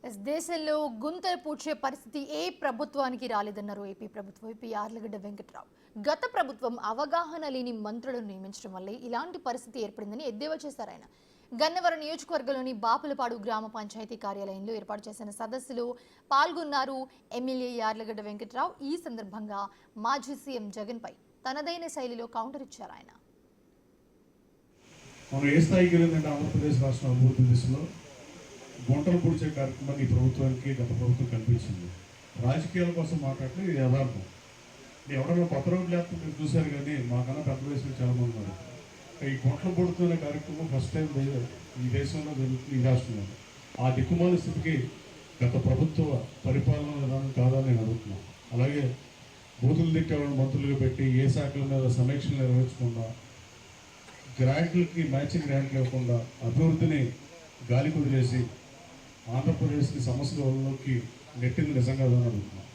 దేశంలో గుంతలు పూడ్చే పరిస్థితి ఏ ప్రభుత్వానికి రాలేదన్నారు ఏపీ ప్రభుత్వం ఏపీ యార్లగడ్డ వెంకట్రావు. గత ప్రభుత్వం అవగాహన లేని మంత్రులను నియమించడం వల్లే ఇలాంటి పరిస్థితి ఏర్పడిందని ఎద్దేవా చేశారు ఆయన. గన్నవరం నియోజకవర్గంలోని బాపులపాడు గ్రామ పంచాయతీ కార్యాలయంలో ఏర్పాటు చేసిన సదస్సులో పాల్గొన్నారు ఎమ్మెల్యే యార్లగడ్డ వెంకట్రావు. ఈ సందర్భంగా మాజీ సీఎం జగన్ పై తనదైన శైలిలో కౌంటర్ ఇచ్చారు ఆయన. ఆంధ్రప్రదేశ్ రాష్ట్ర అభివృద్ధి దిశలో గుంటలు పొడిచే కార్యక్రమాన్ని ఈ ప్రభుత్వానికి గత ప్రభుత్వం కల్పించింది. రాజకీయాల కోసం మాట్లాడితే ఇది యథార్థం. ఎవరైనా కొత్త రోడ్లు లేకపోతే మీరు చూశారు, కానీ మాకన్నా పెద్ద వయసులో చాలా మంది ఉన్నారు. ఈ గుంటలు పొడుతున్న కార్యక్రమం ఫస్ట్ టైం ఈ దేశంలో జరుగుతుంది, ఈ రాష్ట్రంలో. ఆ దిక్కుమాల స్థితికి గత ప్రభుత్వ పరిపాలన విధానం కాదని నేను అడుగుతున్నాను. అలాగే బూతులు తిట్టేవాళ్ళు మంత్రులుగా పెట్టి ఏ శాఖల మీద సమీక్షలు నిర్వహించకుండా, గ్రాంట్లకి మ్యాచింగ్ గ్రాంట్లు ఇవ్వకుండా అభివృద్ధిని గాలి కుదిలేసి ఆంధ్రప్రదేశ్కి సమస్యలలోకి నెట్టింది నిజంగా అడుగుతున్నాం.